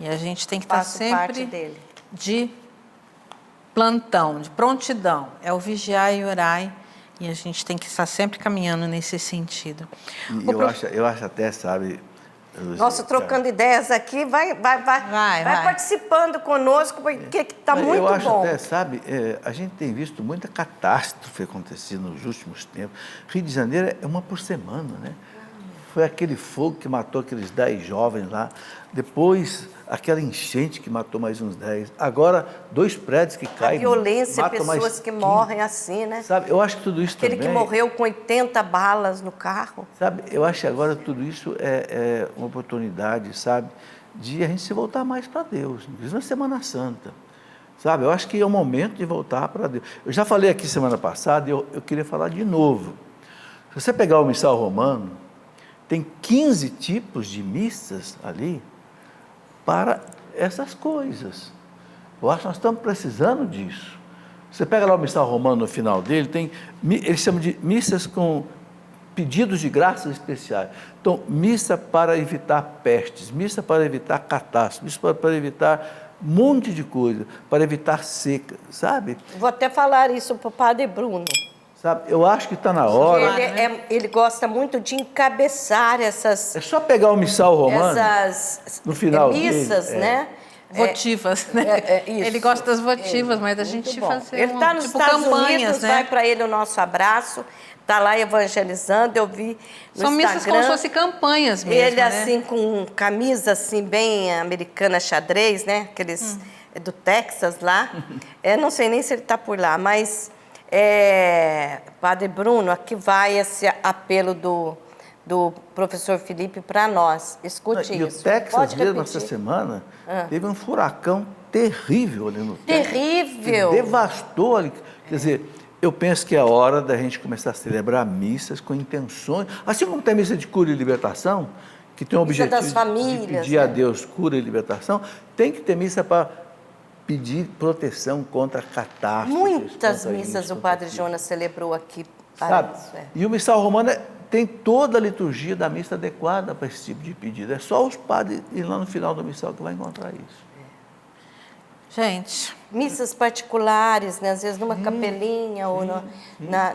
E a gente tem que estar sempre de plantão, de prontidão. É o vigiar e orar, e a gente tem que estar sempre caminhando nesse sentido. Eu acho até, sabe... Nossa, trocando ideias aqui, vai participando conosco, porque está muito bom. Eu acho até, sabe, a gente tem visto muita catástrofe acontecer nos últimos tempos. Rio de Janeiro é uma por semana, né? Foi aquele fogo que matou aqueles 10 jovens lá. Depois, aquela enchente que matou mais uns 10. Agora, 2 prédios que caem. A violência, pessoas que morrem assim, né? Sabe, eu acho que tudo isso Aquele também... que morreu com 80 balas no carro. Sabe, eu acho que agora tudo isso é uma oportunidade, sabe, de a gente se voltar mais para Deus. Isso na Semana Santa. Sabe, eu acho que é o momento de voltar para Deus. Eu já falei aqui semana passada e eu queria falar de novo. Se você pegar o Missal Romano, tem 15 tipos de missas ali para essas coisas. Eu acho que nós estamos precisando disso. Você pega lá o Missal Romano, no final dele, eles chamam de missas com pedidos de graças especiais. Então, missa para evitar pestes, missa para evitar catástrofes, missa para evitar um monte de coisa, para evitar seca, sabe? Vou até falar isso para o Padre Bruno. Sabe, eu acho que está na hora... Ele gosta muito de encabeçar essas... É só pegar o Missal Romano, no final missas, dele, né? Votivas, né? Isso. Ele gosta das votivas, mas a gente fazer ele está nos Estados campanhas, Unidos, né? vai para ele o nosso abraço, está lá evangelizando, eu vi no São missas Instagram, como se fossem campanhas mesmo, ele né? assim, com camisa assim, bem americana, xadrez, né? Aqueles do Texas lá, não sei nem se ele está por lá, mas Padre Bruno, aqui vai esse apelo do professor Felipe para nós. Escute e isso. O Texas Pode mesmo, repetir. essa semana, teve um furacão terrível ali no Texas. Terrível! Que devastou ali. Quer dizer, eu penso que é hora da gente começar a celebrar missas com intenções. Assim como tem a missa de cura e libertação, que tem o objetivo das famílias, de pedir a Deus cura e libertação, tem que ter missa para pedir proteção contra catástrofes. Muitas contra missas isso, o Padre Jonas celebrou aqui para sabe? isso. E o missal romano tem toda a liturgia da missa adequada para esse tipo de pedido. É só os padres ir lá no final do missal que vai encontrar isso. Gente, Missas particulares, né? Às vezes numa capelinha ou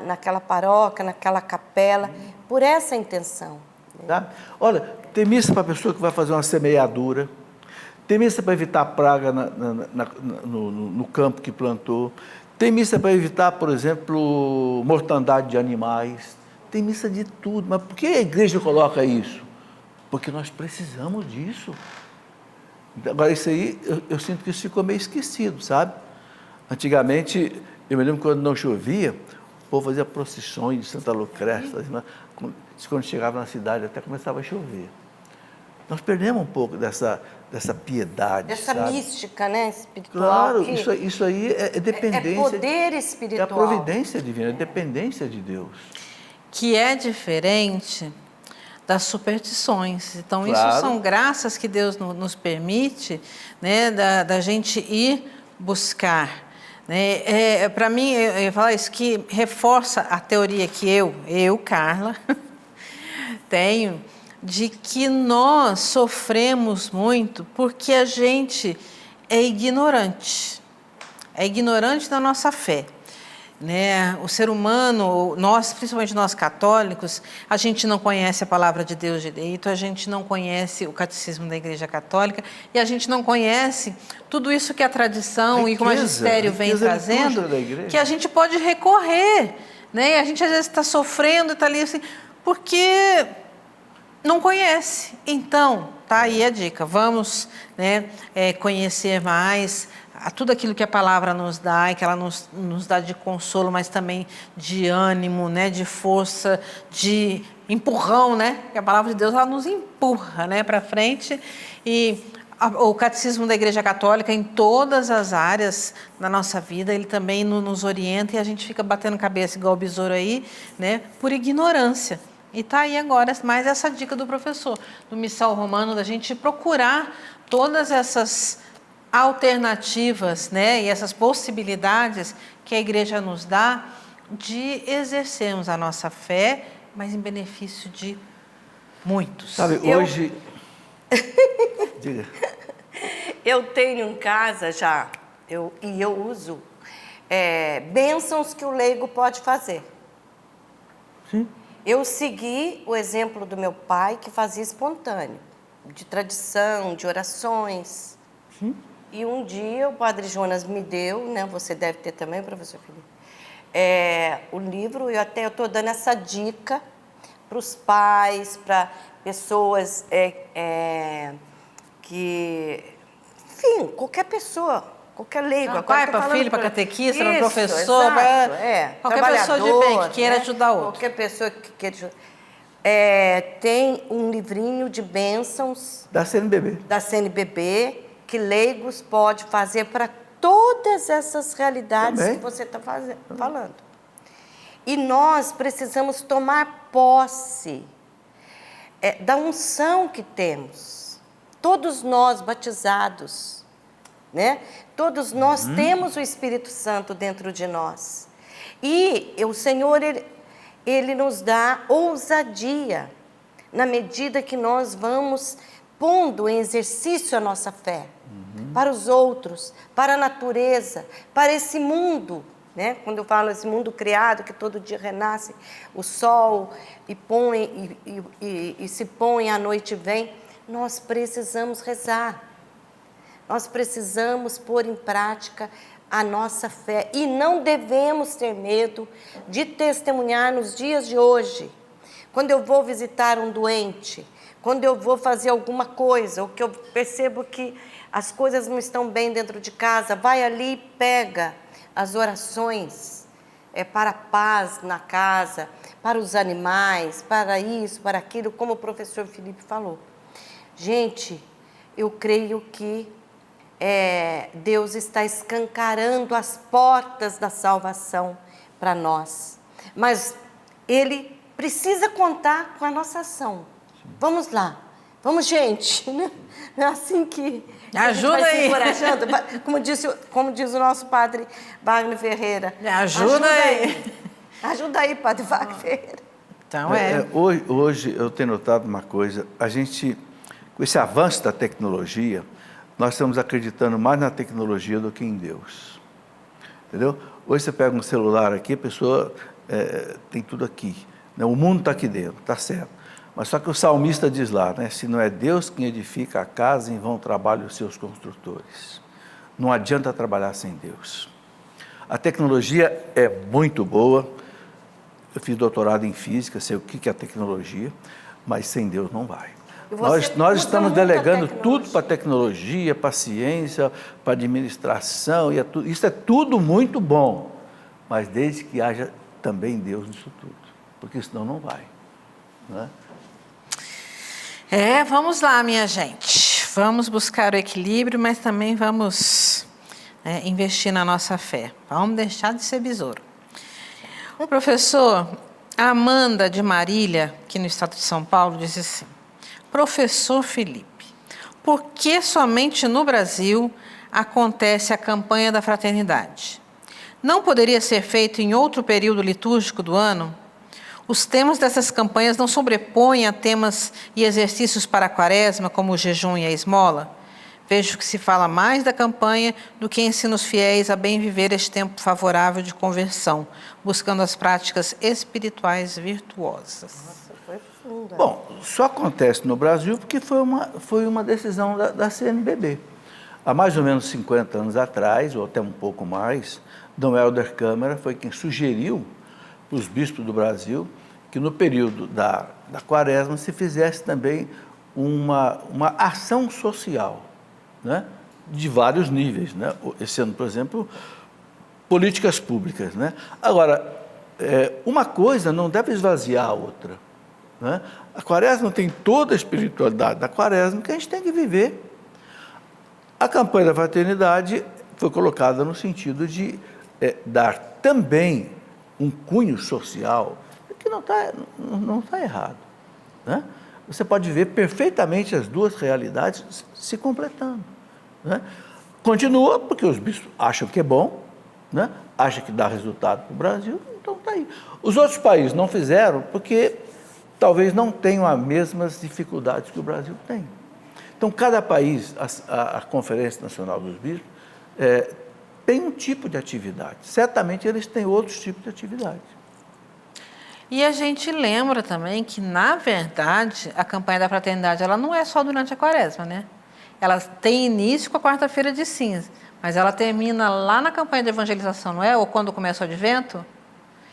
naquela paróquia, naquela capela, por essa intenção. Tá? Olha, tem missa para a pessoa que vai fazer uma semeadura, tem missa para evitar praga no campo que plantou, tem missa para evitar, por exemplo, mortandade de animais, tem missa de tudo. Mas por que a igreja coloca isso? Porque nós precisamos disso. Agora, isso aí, eu sinto que isso ficou meio esquecido, sabe? Antigamente, eu me lembro quando não chovia, o povo fazia procissões de Santa Lucrécia, quando chegava na cidade até começava a chover. Nós perdemos um pouco dessa piedade, Dessa sabe? mística, né, espiritual. Claro, que isso aí é dependência. é poder espiritual. É a providência divina, é dependência de Deus. que é diferente das superstições. Então, Claro. isso são graças que Deus nos permite, né, da gente ir buscar. Né? Para mim, eu ia falar isso, que reforça a teoria que eu Carla, tenho, de que nós sofremos muito porque a gente é ignorante da nossa fé. Né? O ser humano, nós, principalmente nós católicos, a gente não conhece a palavra de Deus direito, a gente não conhece o catecismo da Igreja Católica e a gente não conhece tudo isso que a tradição e que o magistério vem trazendo, que a gente pode recorrer. Né? E a gente às vezes está sofrendo e está ali assim, porque não conhece. Então, tá aí a dica, vamos, né, conhecer mais a tudo aquilo que a palavra nos dá, e que ela nos dá de consolo, mas também de ânimo, né, de força, de empurrão, né? Que a palavra de Deus ela nos empurra, né, para frente. E o catecismo da Igreja Católica, em todas as áreas da nossa vida, ele também nos orienta e a gente fica batendo cabeça igual o besouro aí, né, por ignorância. E está aí agora mais essa dica do professor, do Missal Romano, da gente procurar todas essas alternativas, né, e essas possibilidades que a igreja nos dá de exercermos a nossa fé, mas em benefício de muitos. Sabe, hoje... Diga. Eu tenho em casa já, eu uso bênçãos que o leigo pode fazer. Sim. Eu segui o exemplo do meu pai, que fazia espontâneo, de tradição, de orações. Sim. E um dia o Padre Jonas me deu, né, você deve ter também, professor Felipe, o livro, eu estou dando essa dica para os pais, para pessoas que, enfim, qualquer pessoa, qualquer leigo. Pai, para filho, para catequista, para professor, exato, qualquer pessoa de bem que queira ajudar outro. Qualquer pessoa que queira ajudar. Tem um livrinho de bênçãos Da CNBB. Da CNBB, que leigos pode fazer para todas essas realidades Também. que você está falando. E nós precisamos tomar posse da unção que temos. Todos nós batizados, né? Todos nós temos o Espírito Santo dentro de nós. E o Senhor, Ele nos dá ousadia na medida que nós vamos pondo em exercício a nossa fé. Para os outros, para a natureza, para esse mundo, né? Quando eu falo esse mundo criado, que todo dia renasce o sol e se põe, a noite vem, nós precisamos rezar, nós precisamos pôr em prática a nossa fé e não devemos ter medo de testemunhar nos dias de hoje, quando eu vou visitar um doente, quando eu vou fazer alguma coisa, ou que eu percebo que as coisas não estão bem dentro de casa, vai ali e pega as orações para a paz na casa, para os animais, para isso, para aquilo, como o professor Felipe falou. Gente, eu creio que Deus está escancarando as portas da salvação para nós. Mas Ele precisa contar com a nossa ação. Vamos lá. Vamos, gente. Né? É assim que ajuda vai aí. se encorajando. Como diz o nosso padre Wagner Ferreira. Ajuda aí. Ajuda aí, padre Wagner Ferreira. Então Hoje eu tenho notado uma coisa. A gente, com esse avanço da tecnologia, nós estamos acreditando mais na tecnologia do que em Deus. Entendeu? Hoje você pega um celular aqui, a pessoa tem tudo aqui. Né? O mundo está aqui dentro, está certo. Mas só que o salmista diz lá, né? Se não é Deus quem edifica a casa, em vão trabalham os seus construtores. Não adianta trabalhar sem Deus. A tecnologia é muito boa. Eu fiz doutorado em física, sei o que é a tecnologia, mas sem Deus não vai. Nós estamos delegando tudo para a tecnologia, para a ciência, para a administração, isso é tudo muito bom, mas desde que haja também Deus nisso tudo, porque senão não vai. Não é? Vamos lá, minha gente. Vamos buscar o equilíbrio, mas também vamos investir na nossa fé. Vamos deixar de ser besouro. O professor Amanda de Marília, aqui no estado de São Paulo, disse assim: professor Felipe, por que somente no Brasil acontece a campanha da fraternidade? Não poderia ser feito em outro período litúrgico do ano? Os temas dessas campanhas não sobrepõem a temas e exercícios para a quaresma, como o jejum e a esmola? Vejo que se fala mais da campanha do que ensina os fiéis a bem viver este tempo favorável de conversão, buscando as práticas espirituais virtuosas. Nossa, foi funda. Bom, só acontece no Brasil porque foi uma decisão da CNBB. Há mais ou menos 50 anos atrás, ou até um pouco mais, Dom Helder Câmara foi quem sugeriu para os bispos do Brasil que no período da quaresma se fizesse também uma ação social, né, de vários níveis. Né? Esse ano, por exemplo, políticas públicas. Né? Agora, uma coisa não deve esvaziar a outra. Né? A quaresma tem toda a espiritualidade da quaresma que a gente tem que viver. A campanha da fraternidade foi colocada no sentido de dar também um cunho social, que não está errado. Né? Você pode ver perfeitamente as duas realidades se completando. Né? Continua porque os bispos acham que é bom, né? Acham que dá resultado para o Brasil, então está aí. Os outros países não fizeram porque talvez não tenham as mesmas dificuldades que o Brasil tem. Então, cada país, a Conferência Nacional dos Bispos, tem um tipo de atividade. Certamente eles têm outros tipos de atividade. E a gente lembra também que, na verdade, a campanha da fraternidade ela não é só durante a quaresma, né? Ela tem início com a quarta-feira de cinza, mas ela termina lá na campanha de evangelização, não é? Ou quando começa o advento?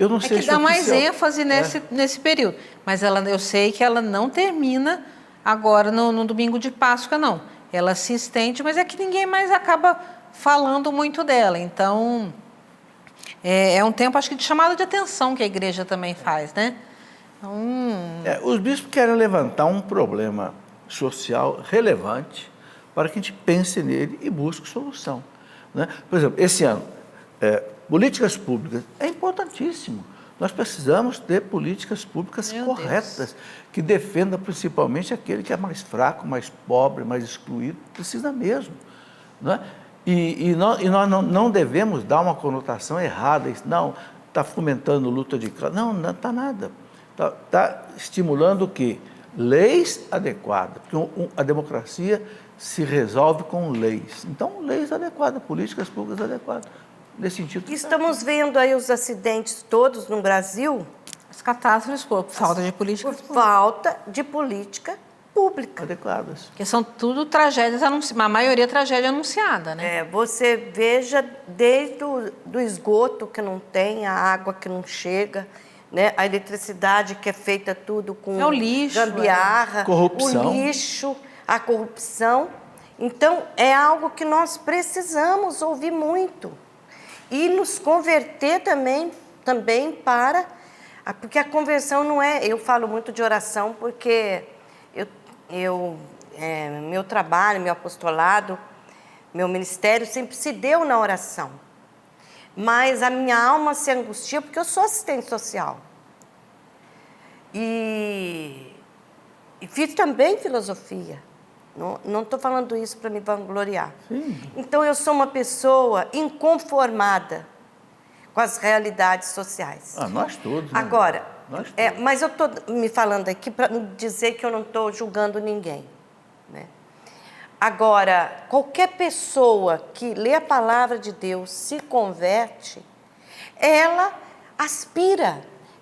Eu não sei que se dá mais oficial, ênfase nesse período. Mas eu sei que ela não termina agora no domingo de Páscoa, não. Ela se estende, mas é que ninguém mais acaba falando muito dela. Então, é um tempo, acho que, de chamada de atenção que a igreja também faz, né? Os bispos querem levantar um problema social relevante para que a gente pense nele e busque solução. Né? Por exemplo, esse ano, políticas públicas é importantíssimo. Nós precisamos ter políticas públicas corretas, que defendam principalmente aquele que é mais fraco, mais pobre, mais excluído, precisa mesmo. Né? E nós não devemos dar uma conotação errada, não, está fomentando luta de classe, não está nada. Está estimulando o quê? Leis adequadas, porque a democracia se resolve com leis. Então, leis adequadas, políticas públicas adequadas. Nesse sentido. Estamos vendo aí os acidentes todos no Brasil. As catástrofes por falta de política. Por falta de política pública. Adequadas. Que são tudo tragédias anunciadas, a maioria tragédia anunciada, né? Você veja desde do esgoto que não tem, a água que não chega, né? A eletricidade que é feita tudo com É o lixo, gambiarra, corrupção. o lixo, a corrupção. Então, é algo que nós precisamos ouvir muito. E nos converter também para... Porque a conversão não é... Eu falo muito de oração porque meu trabalho, meu apostolado, meu ministério sempre se deu na oração. Mas a minha alma se angustia porque eu sou assistente social. E fiz também filosofia. Não estou falando isso para me vangloriar. Sim. Então, eu sou uma pessoa inconformada com as realidades sociais. Nós todos. Né? Agora, Nós todos. mas eu estou me falando aqui para dizer que eu não estou julgando ninguém, né? Agora, qualquer pessoa que lê a palavra de Deus, se converte, ela aspira,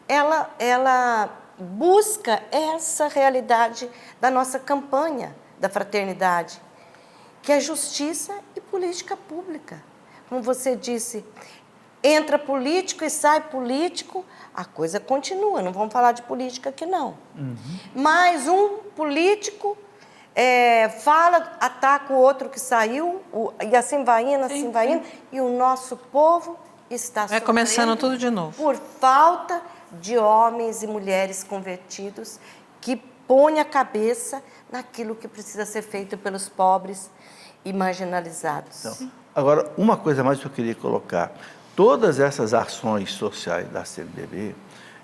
ela busca essa realidade da nossa campanha da fraternidade, que é justiça e política pública. Como você disse, entra político e sai político, a coisa continua, não vamos falar de política aqui não. Mas um político ataca o outro que saiu, e assim vai indo, e o nosso povo está sofrendo começando tudo de novo. Por falta de homens e mulheres convertidos que põem a cabeça naquilo que precisa ser feito pelos pobres e marginalizados. Então, agora, uma coisa mais que eu queria colocar. Todas essas ações sociais da CNBB,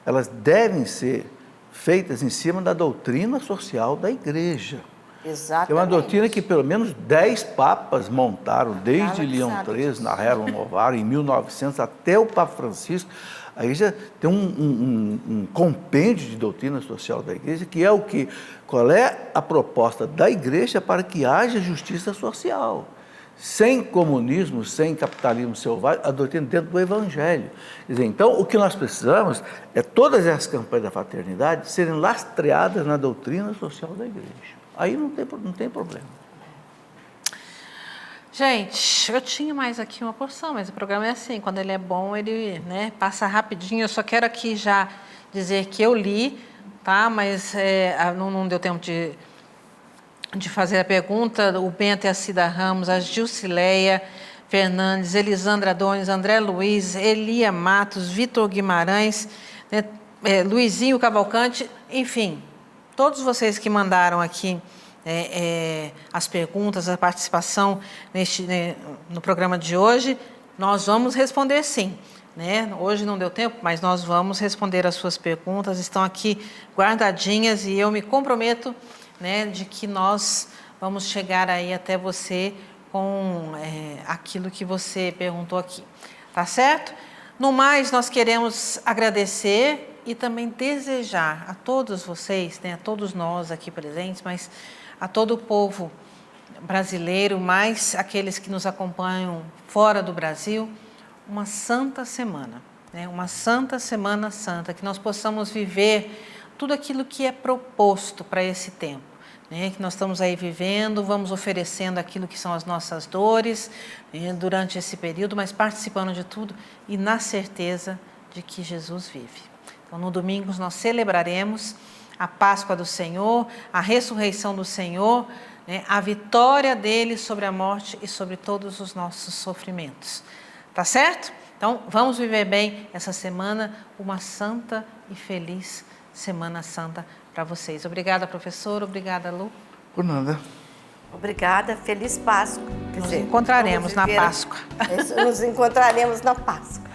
elas devem ser feitas em cima da doutrina social da igreja. Exatamente. É uma doutrina que pelo menos 10 papas montaram, desde Leão XIII, na Rerum Novarum, em 1900, até o Papa Francisco. A igreja tem um compêndio de doutrina social da igreja, que é o que? Qual é a proposta da igreja para que haja justiça social? Sem comunismo, sem capitalismo selvagem, a doutrina dentro do evangelho. Quer dizer, então, o que nós precisamos é todas essas campanhas da fraternidade serem lastreadas na doutrina social da igreja. Aí não tem problema. Gente, eu tinha mais aqui uma porção, mas o programa é assim, quando ele é bom, ele passa rapidinho. Eu só quero aqui já dizer que eu li, tá? Mas não deu tempo de fazer a pergunta. O Bento e a Cida Ramos, a Gilcileia Fernandes, Elisandra Adonis, André Luiz, Elia Matos, Vitor Guimarães, Luizinho Cavalcante, enfim, todos vocês que mandaram aqui as perguntas, a participação no programa de hoje, nós vamos responder sim. Hoje não deu tempo, mas nós vamos responder as suas perguntas, estão aqui guardadinhas e eu me comprometo de que nós vamos chegar aí até você com aquilo que você perguntou aqui, tá certo? No mais, nós queremos agradecer e também desejar a todos vocês, a todos nós aqui presentes, mas a todo o povo brasileiro, mais aqueles que nos acompanham fora do Brasil, uma santa semana, uma santa Semana Santa, que nós possamos viver tudo aquilo que é proposto para esse tempo, que nós estamos aí vivendo, vamos oferecendo aquilo que são as nossas dores durante esse período, mas participando de tudo e na certeza de que Jesus vive. Então, no domingo nós celebraremos a Páscoa do Senhor, a ressurreição do Senhor, a vitória dele sobre a morte e sobre todos os nossos sofrimentos. Tá certo? Então, vamos viver bem essa semana, uma santa e feliz Semana Santa para vocês. Obrigada, professora. Obrigada, Lu. Por nada. Obrigada. Feliz Páscoa. Nos encontraremos na Páscoa. Nos encontraremos na Páscoa.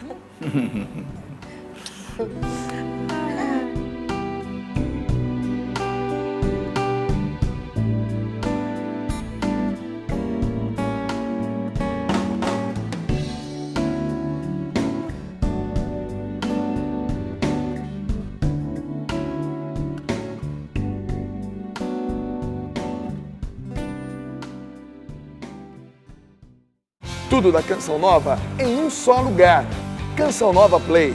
Tudo da Canção Nova em um só lugar. Canção Nova Play.